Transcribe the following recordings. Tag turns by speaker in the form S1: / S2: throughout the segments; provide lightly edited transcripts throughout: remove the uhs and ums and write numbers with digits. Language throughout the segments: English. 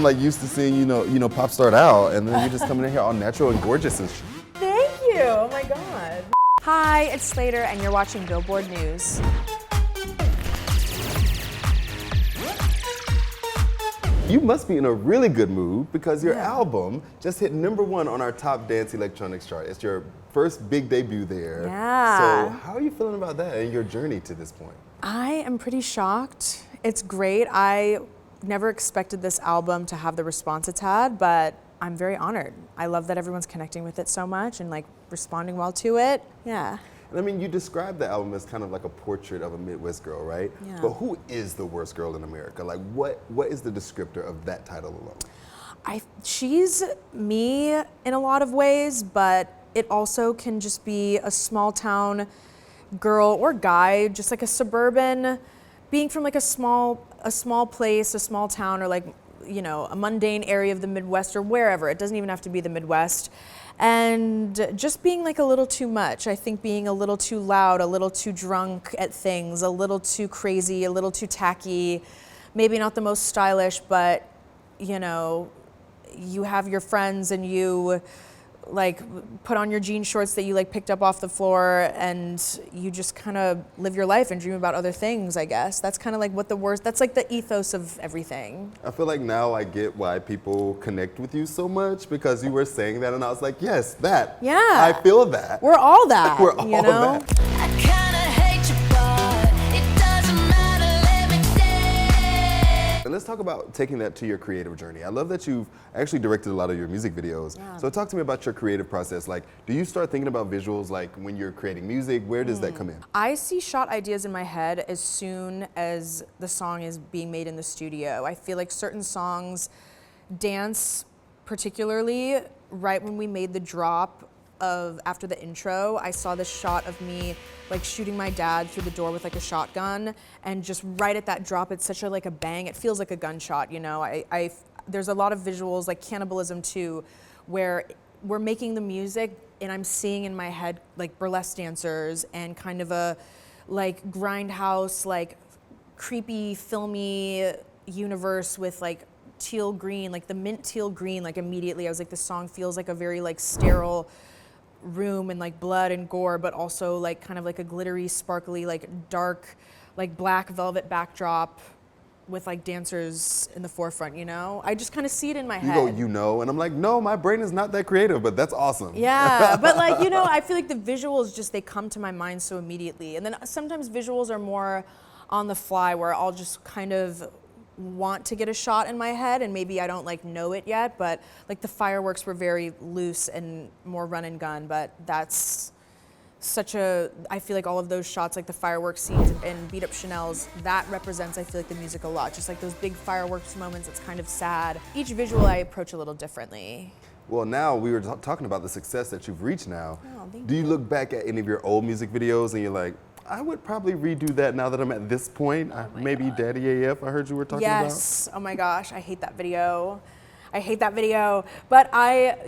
S1: I'm like used to seeing pop start out, and then you're just coming in here all natural and gorgeous and shit.
S2: Thank you. Oh my god. Hi, it's Slayyyter, and you're watching Billboard News.
S1: You must be in a really good mood because your album just hit #1 on our top dance electronics chart. It's your first big debut there.
S2: Yeah.
S1: So how are you feeling about that and your journey to this point?
S2: I am pretty shocked. It's great. I never expected this album to have the response it's had, but I'm very honored. I love that everyone's connecting with it so much and like responding well to it. Yeah.
S1: And I mean, you described the album as kind of like a portrait of a Midwest girl, right?
S2: Yeah.
S1: But who is the worst girl in America? Like, what is the descriptor of that title alone?
S2: She's me in a lot of ways, but it also can just be a small town girl or guy, just like a suburban, being from like a small place, a small town, or like, you know, a mundane area of the Midwest or wherever. It doesn't even have to be the Midwest. And just being like a little too much. I think being a little too loud, a little too drunk at things, a little too crazy, a little too tacky, maybe not the most stylish, but you know, you have your friends and you like put on your jean shorts that you like picked up off the floor and you just kind of live your life and dream about other things, I guess. That's kind of like that's like the ethos of everything.
S1: I feel like now I get why people connect with you so much because you were saying that and I was like, yes, that.
S2: Yeah.
S1: I feel that.
S2: We're all that.
S1: We're all
S2: you know?
S1: that.
S3: I kinda hate you, but it doesn't matter, let me dance.
S1: And let's talk about taking that to your creative journey. I love that you've actually directed a lot of your music videos.
S2: Yeah.
S1: So talk to me about your creative process. Like, do you start thinking about visuals like when you're creating music? Where does that come in?
S2: I see shot ideas in my head as soon as the song is being made in the studio. I feel like certain songs dance particularly right when we made the drop of after the intro. I saw this shot of me like shooting my dad through the door with like a shotgun, and just right at that drop, it's such a like a bang. It feels like a gunshot, you know. There's a lot of visuals like Cannibalism too, where we're making the music and I'm seeing in my head like burlesque dancers and kind of a like grindhouse, like creepy, filmy universe with like teal green, like the mint teal green. Like immediately I was like, this song feels like a very like sterile room and like blood and gore, but also like kind of like a glittery, sparkly, like dark, like black velvet backdrop with like dancers in the forefront, you know? I just kind of see it in my head.
S1: You go, and I'm like, no, my brain is not that creative, but that's awesome.
S2: Yeah, but like, you know, I feel like the visuals just, they come to my mind so immediately. And then sometimes visuals are more on the fly where I'll just kind of want to get a shot in my head and maybe I don't like know it yet, but like the fireworks were very loose and more run and gun, but that's I feel like all of those shots, like the fireworks scenes and Beat Up Chanel's, that represents, I feel like, the music a lot. Just like those big fireworks moments, it's kind of sad. Each visual I approach a little differently.
S1: Well, now we were talking about the success that you've reached now.
S2: Oh, thank
S1: Do you look back at any of your old music videos and you're like, I would probably redo that now that I'm at this point? Maybe
S2: God.
S1: Daddy AF, I heard you were talking about.
S2: Yes, oh my gosh, I hate that video. I hate that video, but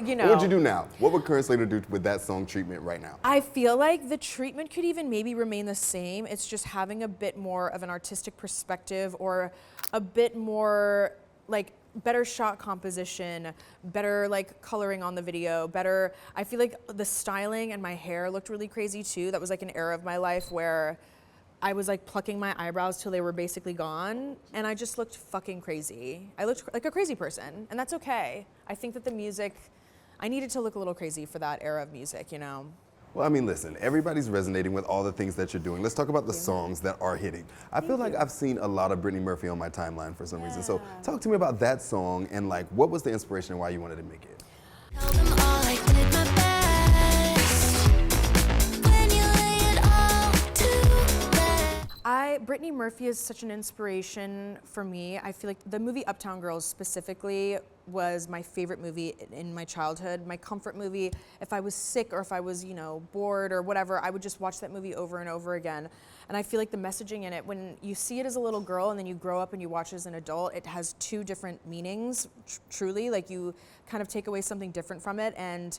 S2: you know.
S1: What would you do now? What would current Slayyyter do with that song treatment right now?
S2: I feel like the treatment could even maybe remain the same. It's just having a bit more of an artistic perspective or a bit more like better shot composition, better like coloring on the video, better. I feel like the styling and my hair looked really crazy too. That was like an era of my life where I was like plucking my eyebrows till they were basically gone, and I just looked fucking crazy. I looked like a crazy person, and that's okay. I think that the music, I needed to look a little crazy for that era of music, you know?
S1: Well, I mean, listen, everybody's resonating with all the things that you're doing. Let's talk about the songs that are hitting. I feel like I've seen a lot of Britney Murphy on my timeline for some reason. So talk to me about that song and like, what was the inspiration and why you wanted to make it?
S3: Tell them all I did my best. When you lay it all to rest.
S2: Britney Murphy is such an inspiration for me. I feel like the movie Uptown Girls specifically was my favorite movie in my childhood, my comfort movie. If I was sick or if I was, you know, bored or whatever, I would just watch that movie over and over again. And I feel like the messaging in it, when you see it as a little girl and then you grow up and you watch it as an adult, it has two different meanings, truly. Like you kind of take away something different from it. And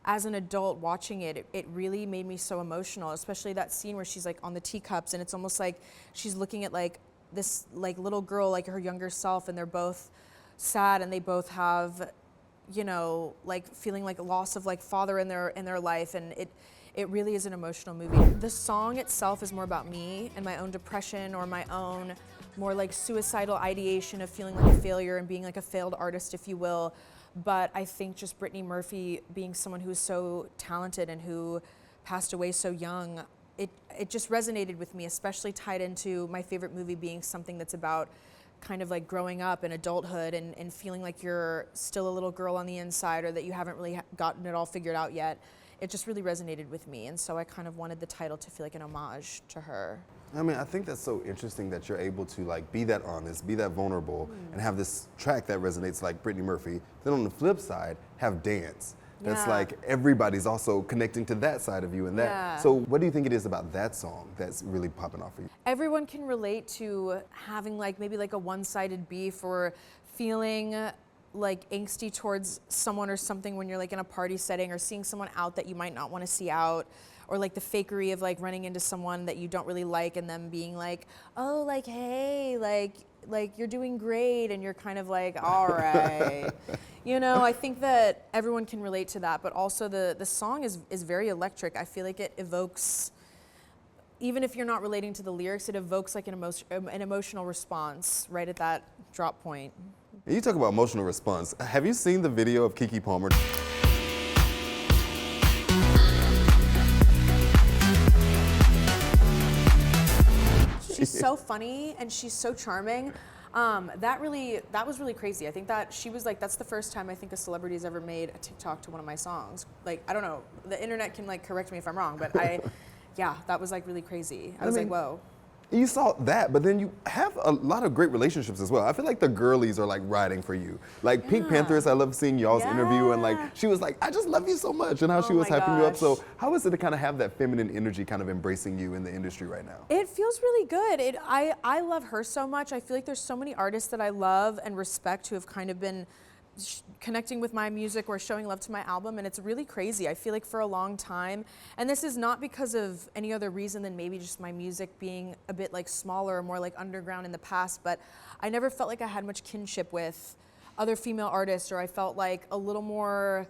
S2: as an adult watching it, it really made me so emotional, especially that scene where she's like on the teacups and it's almost like she's looking at like this like little girl, like her younger self, and they're both sad, and they both have, you know, like feeling like a loss of like father in their life, and it really is an emotional movie. The song itself is more about me and my own depression, or my own more like suicidal ideation of feeling like a failure and being like a failed artist, if you will. But I think just Brittany Murphy being someone who is so talented and who passed away so young, it just resonated with me, especially tied into my favorite movie being something that's about kind of like growing up and adulthood and feeling like you're still a little girl on the inside, or that you haven't really gotten it all figured out yet. It just really resonated with me, and so I kind of wanted the title to feel like an homage to her.
S1: I mean, I think that's so interesting that you're able to like be that honest, be that vulnerable, and have this track that resonates like Brittany Murphy. Then on the flip side, have dance. That's
S2: Yeah.
S1: like everybody's also connecting to that side of you and that.
S2: Yeah.
S1: So what do you think it is about that song that's really popping off for you?
S2: Everyone can relate to having like maybe like a one-sided beef, or feeling like angsty towards someone or something when you're like in a party setting, or seeing someone out that you might not want to see out, or like the fakery of like running into someone that you don't really like and them being like, oh, like, hey, like you're doing great, and you're kind of like, all right. You know, I think that everyone can relate to that, but also the song is very electric. I feel like it evokes, even if you're not relating to the lyrics, it evokes like an emotional response right at that drop point.
S1: And you talk about emotional response. Have you seen the video of Keke Palmer?
S2: She's so funny and she's so charming. That was really crazy. I think that she was like, that's the first time I think a celebrity's ever made a TikTok to one of my songs. Like, I don't know, the internet can like correct me if I'm wrong, but yeah, that was like really crazy. I was like, whoa.
S1: You saw that, but then you have a lot of great relationships as well. I feel like the girlies are like riding for you. Like PinkPantheress, I love seeing y'all's interview, and like she was like, I just love you so much, and how she was
S2: my
S1: hyping you up.
S2: gosh.
S1: So how is it to kind of have that feminine energy kind of embracing you in the industry right now?
S2: It feels really good. I love her so much. I feel like there's so many artists that I love and respect who have kind of been connecting with my music or showing love to my album, and it's really crazy. I feel like for a long time, and this is not because of any other reason than maybe just my music being a bit like smaller or more like underground in the past, but I never felt like I had much kinship with other female artists, or I felt like a little more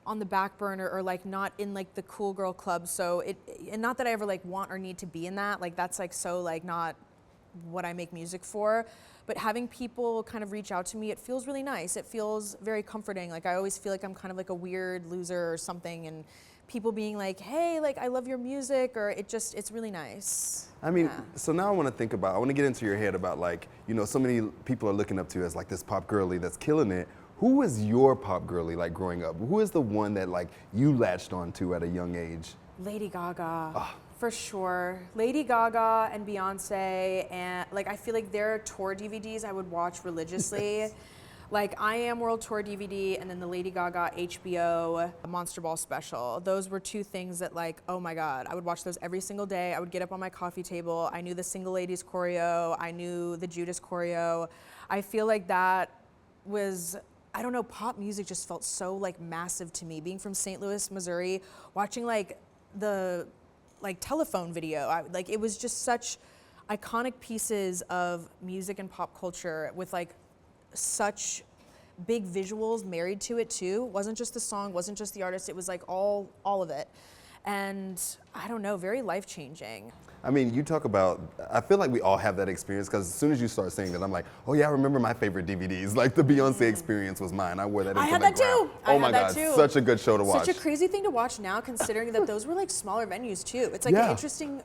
S2: on the back burner, or like not in like the cool girl club. So and not that I ever like want or need to be in that, like that's like so like not what I make music for, but having people kind of reach out to me, it feels really nice. It feels very comforting. Like I always feel like I'm kind of like a weird loser or something, and people being like, hey, like I love your music, or it's really nice.
S1: I mean, so now I want to get into your head about like, you know, so many people are looking up to you as like this pop girly that's killing it. Who was your pop girly like growing up? Who is the one that like you latched onto at a young age?
S2: Lady Gaga. For sure. Lady Gaga and Beyoncé, and like I feel like their tour DVDs I would watch religiously. Like I Am World Tour DVD, and then the Lady Gaga HBO Monster Ball special. Those were two things that like, oh my God, I would watch those every single day. I would get up on my coffee table. I knew the Single Ladies choreo. I knew the Judas choreo. I feel like that was, I don't know, pop music just felt so like massive to me. Being from St. Louis, Missouri, watching like the telephone video, like it was just such iconic pieces of music and pop culture with like such big visuals married to it too. Wasn't just the song, wasn't just the artist, it was like all of it. And I don't know, very life-changing.
S1: I mean, you talk about, I feel like we all have that experience, because as soon as you start saying that, I'm like, oh yeah, I remember my favorite DVDs. Like the Beyonce experience was mine. I wore that into
S2: I had
S1: the
S2: that
S1: ground.
S2: too.
S1: Oh my God, such a good show to watch.
S2: Such a crazy thing to watch now, considering that those were like smaller venues too. It's like an interesting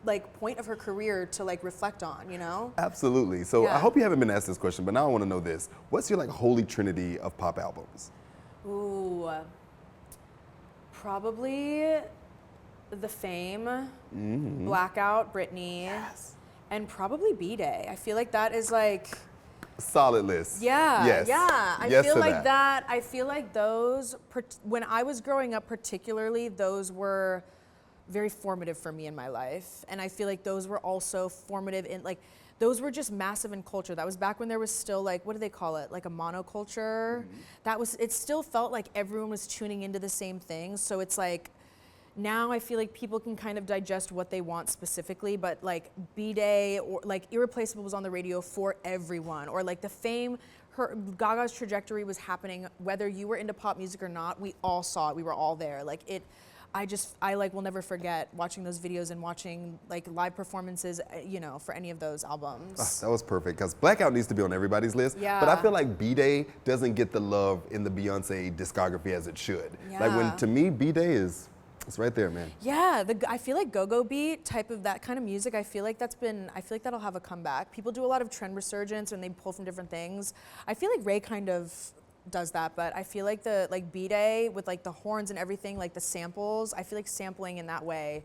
S2: like point of her career to like reflect on, you know?
S1: Absolutely. So I hope you haven't been asked this question, but now I want to know this. What's your like holy trinity of pop albums?
S2: Ooh, probably The Fame, Blackout, Britney, and probably B-Day. I feel like that is like
S1: Solid list.
S2: Yeah,
S1: Yes.
S2: yeah. I
S1: Yes
S2: feel
S1: to
S2: like that. I feel like those, when I was growing up particularly, those were very formative for me in my life. And I feel like those were also formative in like, those were just massive in culture. That was back when there was still like, what do they call it? Like a monoculture. That was, it still felt like everyone was tuning into the same thing. So it's like, now I feel like people can kind of digest what they want specifically, but like B-Day or like Irreplaceable was on the radio for everyone, or like The Fame, Gaga's trajectory was happening, whether you were into pop music or not. We all saw it. We were all there. Like it. I like will never forget watching those videos and watching like live performances, you know, for any of those albums.
S1: That was perfect because Blackout needs to be on everybody's list.
S2: Yeah.
S1: But I feel like B-Day doesn't get the love in the Beyonce discography as it should. Like when,
S2: Yeah.
S1: to me, B-Day it's right there, man.
S2: Yeah, I feel like go-go beat type of that kind of music. I feel like that'll have a comeback. People do a lot of trend resurgence and they pull from different things. I feel like Ray kind of does that, but I feel like the B-Day with like the horns and everything, like the samples, I feel like sampling in that way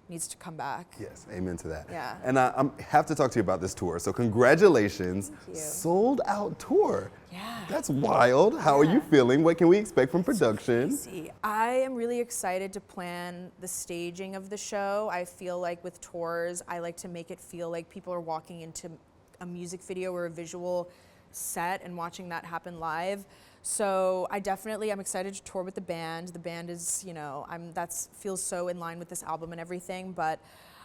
S2: needs to come back.
S1: Yes, amen to that.
S2: Yeah.
S1: And I have to talk to you about this tour. So congratulations.
S2: Thank you.
S1: Sold out tour.
S2: Yeah.
S1: That's wild. How are you feeling? What can we expect from production?
S2: Crazy. I am really excited to plan the staging of the show. I feel like with tours, I like to make it feel like people are walking into a music video or a visual set and watching that happen live. So I'm excited to tour with the band. The band is, you know, feels so in line with this album and everything, but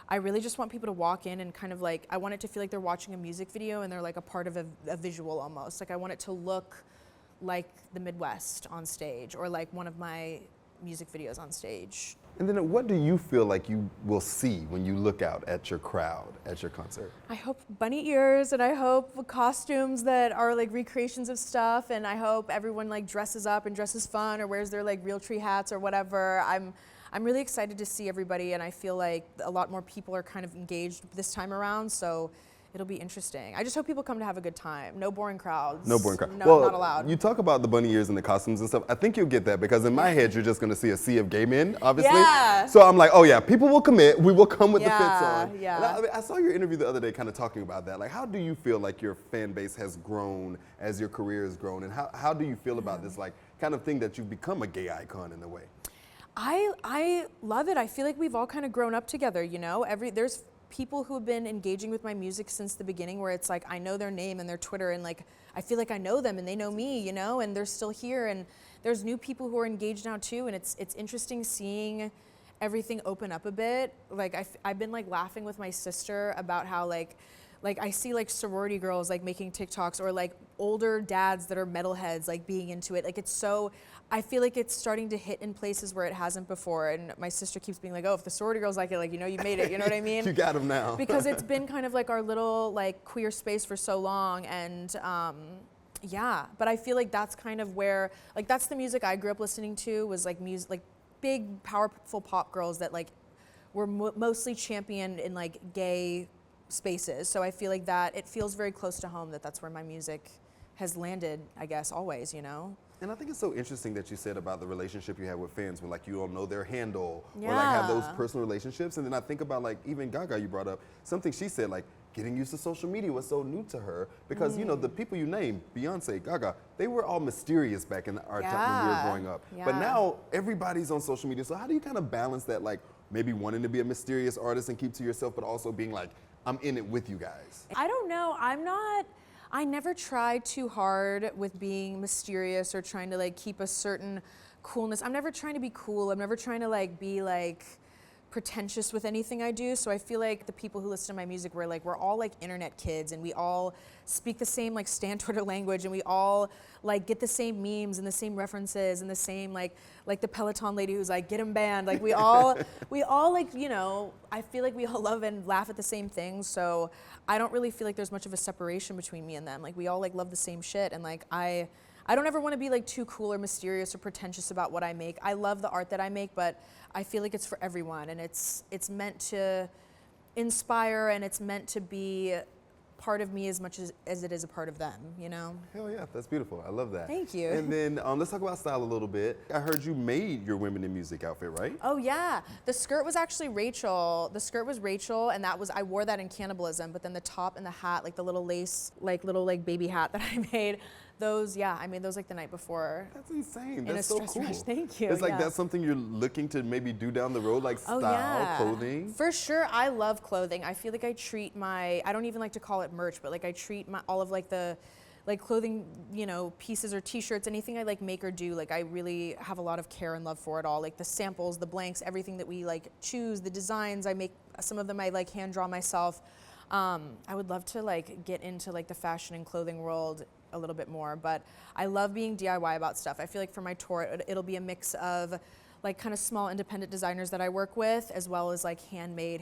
S2: I really just want people to walk in and kind of like, I want it to feel like they're watching a music video and they're like a part of a visual almost. Like I want it to look like the Midwest on stage or like one of my music videos on stage.
S1: And then what do you feel like you will see when you look out at your crowd at your concert?
S2: I hope bunny ears and I hope costumes that are like recreations of stuff, and I hope everyone like dresses up and dresses fun or wears their like real tree hats or whatever. I'm really excited to see everybody, and I feel like a lot more people are kind of engaged this time around, so it'll be interesting. I just hope people come to have a good time. No boring crowds.
S1: No boring crowd.
S2: No,
S1: Well,
S2: not allowed.
S1: You talk about the bunny ears and the costumes and stuff. I think you'll get that because in my head, you're just going to see a sea of gay men, obviously.
S2: Yeah.
S1: So I'm like, oh yeah, people will commit. We will come with the fits
S2: Yeah,
S1: on.
S2: yeah.
S1: And I saw your interview the other day kind of talking about that. Like, how do you feel like your fan base has grown as your career has grown? And how do you feel about this like kind of thing that you've become a gay icon in a way?
S2: I love it. I feel like we've all kind of grown up together, you know? There's people who have been engaging with my music since the beginning where it's like I know their name and their Twitter and like I feel like I know them and they know me, you know, and they're still here, and there's new people who are engaged now too, and it's interesting seeing everything open up a bit. Like I've been like laughing with my sister about how like I see like sorority girls like making TikToks or like older dads that are metalheads like being into it. Like I feel like it's starting to hit in places where it hasn't before, and my sister keeps being like, oh, if the sorority girls like it, like, you know, you made it, you know what I mean?
S1: You got them now.
S2: Because it's been kind of like our little like queer space for so long, and yeah, but I feel like that's kind of where, like that's the music I grew up listening to, was like music, like big powerful pop girls that like were mostly championed in like gay spaces. So I feel like that it feels very close to home, that's where my music has landed, I guess, always, you know?
S1: And I think it's so interesting that you said about the relationship you have with fans when like you don't know their handle or like have those personal relationships. And then I think about like even Gaga, you brought up something she said, like getting used to social media was so new to her because you know the people you named, Beyonce, Gaga, they were all mysterious back in our time when we were growing up. But now everybody's on social media. So how do you kind of balance that, like maybe wanting to be a mysterious artist and keep to yourself, but also being like, I'm in it with you guys?
S2: I don't know. I never tried too hard with being mysterious or trying to like keep a certain coolness. I'm never trying to be cool. I'm never trying to like be like pretentious with anything I do. So I feel like the people who listen to my music, we're all like internet kids, and we all speak the same like Stan Twitter language, and we all like get the same memes and the same references and the same like the Peloton lady who's like, get him banned. Like we all like, you know, I feel like we all love and laugh at the same things. So I don't really feel like there's much of a separation between me and them. Like we all like love the same shit, and like I don't ever want to be like too cool or mysterious or pretentious about what I make. I love the art that I make, but I feel like it's for everyone, and it's meant to inspire, and it's meant to be part of me as much as it is a part of them, you know?
S1: Hell yeah, that's beautiful. I love that.
S2: Thank you.
S1: And then let's talk about style a little bit. I heard you made your Women in Music outfit, right?
S2: Oh yeah, the skirt was actually Rachel. The skirt was Rachel, and I wore that in Cannibalism, but then the top and the hat, like the little lace, like little like baby hat that I made, I made those like the night before.
S1: That's insane.
S2: In
S1: That's
S2: a
S1: so
S2: stress
S1: cool.
S2: rush. Thank you.
S1: It's like
S2: yeah.
S1: that's something you're looking to maybe do down the road, like style, clothing.
S2: For sure, I love clothing. I feel like I treat I don't even like to call it merch, but like I treat all of like the like clothing, you know, pieces or t-shirts, anything I like make or do, like I really have a lot of care and love for it all. Like the samples, the blanks, everything that we like choose, the designs I make, some of them I like hand draw myself. I would love to like get into like the fashion and clothing world a little bit more. But I love being DIY about stuff. I feel like for my tour, it'll be a mix of like kind of small independent designers that I work with, as well as like handmade,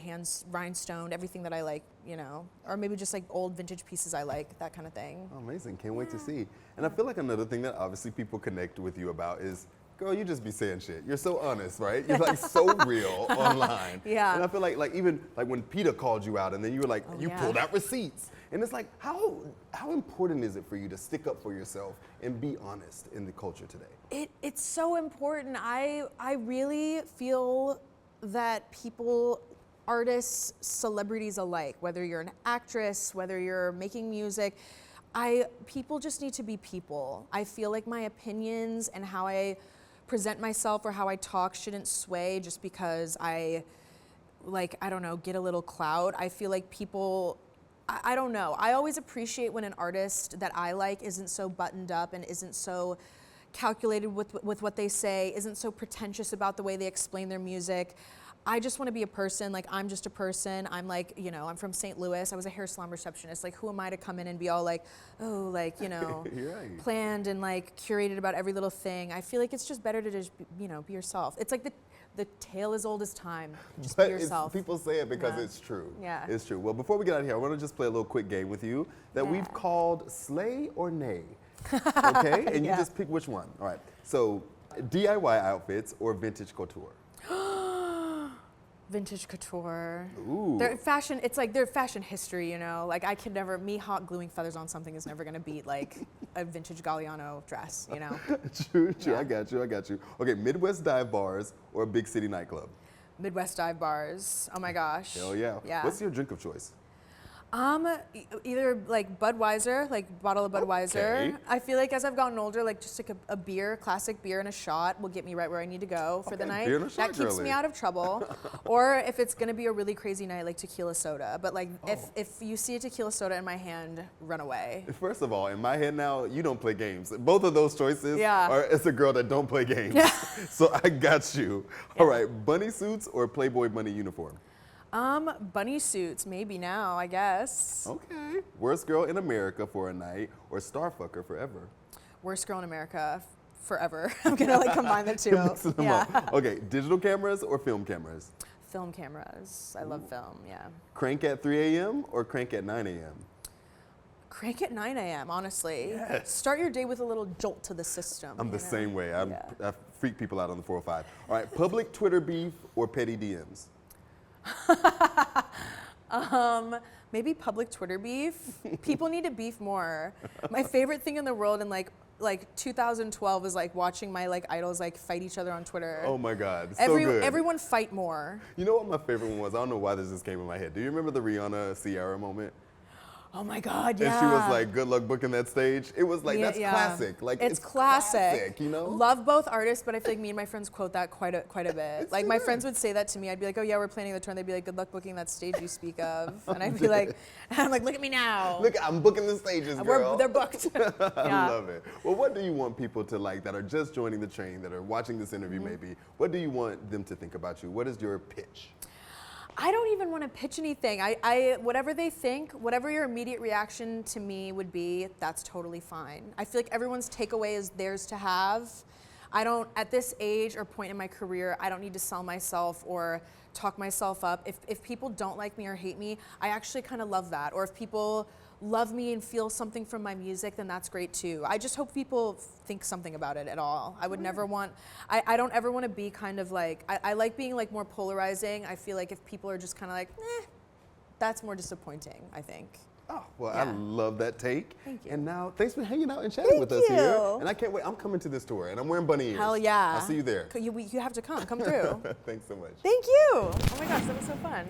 S2: rhinestoned, everything that I like, you know, or maybe just like old vintage pieces I like, that kind of thing.
S1: Oh, amazing. Can't wait to see. And I feel like another thing that obviously people connect with you about is, girl, you just be saying shit. You're so honest, right? You're like so real online.
S2: Yeah.
S1: And I feel like even like when Peter called you out and then you were like, you pulled out receipts. And it's like, how important is it for you to stick up for yourself and be honest in the culture today?
S2: It's so important. I really feel that people, artists, celebrities alike, whether you're an actress, whether you're making music, people just need to be people. I feel like my opinions and how I present myself or how I talk shouldn't sway just because I don't know, get a little clout. I feel like people, I don't know. I always appreciate when an artist that I like isn't so buttoned up and isn't so calculated with what they say, isn't so pretentious about the way they explain their music. I just want to be a person. Like, I'm just a person. I'm like, you know, I'm from St. Louis. I was a hair salon receptionist. Like, who am I to come in and be all like, oh, like, you know,
S1: Right.
S2: planned and like curated about every little thing. I feel like it's just better to just, you know, be yourself. It's like the tale as old as time. Just be yourself.
S1: People say it because it's true.
S2: Yeah.
S1: It's true. Well, before we get out of here, I want to just play a little quick game with you that we've called Sleigh or Nay. Okay? And you just pick which one. All right. So, DIY outfits or vintage couture?
S2: Vintage couture.
S1: Ooh.
S2: They're fashion, it's like they're fashion history, you know? Like I could never, me hot gluing feathers on something is never gonna beat like a vintage Galliano dress, you know?
S1: True.
S2: Yeah.
S1: I got you. Okay, Midwest dive bars or a big city nightclub?
S2: Midwest dive bars, oh my gosh.
S1: Hell yeah.
S2: Yeah.
S1: What's your drink of choice?
S2: Either like Budweiser, like bottle of Budweiser.
S1: Okay.
S2: I feel like as I've gotten older, like just like a beer, classic beer and a shot will get me right where I need to go for the
S1: Okay,
S2: night.
S1: beer and a shot,
S2: That keeps
S1: girly.
S2: me out of trouble. Or if it's gonna be a really crazy night, like tequila soda. But like if you see a tequila soda in my hand, run away.
S1: First of all, in my head now, you don't play games. Both of those choices
S2: Yeah.
S1: are as a girl that don't play games. So I got you. All right, bunny suits or Playboy bunny uniform?
S2: Bunny suits, maybe now, I guess.
S1: Okay. Worst girl in America for a night or starfucker forever?
S2: Worst girl in America forever. I'm gonna like combine the two.
S1: Mixing them up. Okay, digital cameras or film cameras?
S2: Film cameras. I love film, yeah.
S1: Crank at 3 a.m. or crank at 9 a.m.?
S2: Crank at 9 a.m., honestly.
S1: Yes.
S2: Start your day with a little jolt to the system.
S1: I'm
S2: you
S1: the
S2: know?
S1: same way. I
S2: Yeah.
S1: freak people out on the 405. All right, public Twitter beef or petty DMs?
S2: Maybe public Twitter beef. People need to beef more. My favorite thing in the world in like 2012 is like watching my like idols like fight each other on Twitter.
S1: Oh my God, so good.
S2: Everyone fight more.
S1: You know what my favorite one was? I don't know why this just came in my head. Do you remember the Rihanna Ciara moment?
S2: Oh my God, yeah.
S1: And she was like, good luck booking that stage. It was like,
S2: Yeah,
S1: that's
S2: yeah.
S1: classic. Like,
S2: it's classic.
S1: you know?
S2: Love both artists, but I feel like me and my friends quote that quite a bit.
S1: It's
S2: Like my
S1: true.
S2: friends would say that to me. I'd be like, oh yeah, we're planning the tour. And they'd be like, good luck booking that stage you speak of. And I'd be like, I'm like, look at me now.
S1: Look, I'm booking the stages, girl.
S2: They're booked.
S1: I
S2: Yeah.
S1: love it. Well, what do you want people to like that are just joining the train, that are watching this interview
S2: Mm-hmm.
S1: maybe? What do you want them to think about you? What is your pitch?
S2: I don't even want to pitch anything. I whatever they think, whatever your immediate reaction to me would be, that's totally fine. I feel like everyone's takeaway is theirs to have. I don't, at this age or point in my career, I don't need to sell myself or talk myself up. If people don't like me or hate me, I actually kind of love that. Or if people love me and feel something from my music, then that's great too. I just hope people think something about it at all. I would never want, I don't ever want to be kind of like, I like being like more polarizing. I feel like if people are just kind of like, that's more disappointing, I think.
S1: Oh, well,
S2: Yeah.
S1: I love that take.
S2: Thank you.
S1: And now, thanks for hanging out and chatting with us
S2: you.
S1: here. And I can't wait. I'm coming to this tour, and I'm wearing bunny ears.
S2: Hell yeah.
S1: I'll see you there.
S2: You have to come through.
S1: Thanks so much.
S2: Thank you. Oh my gosh, that was so fun.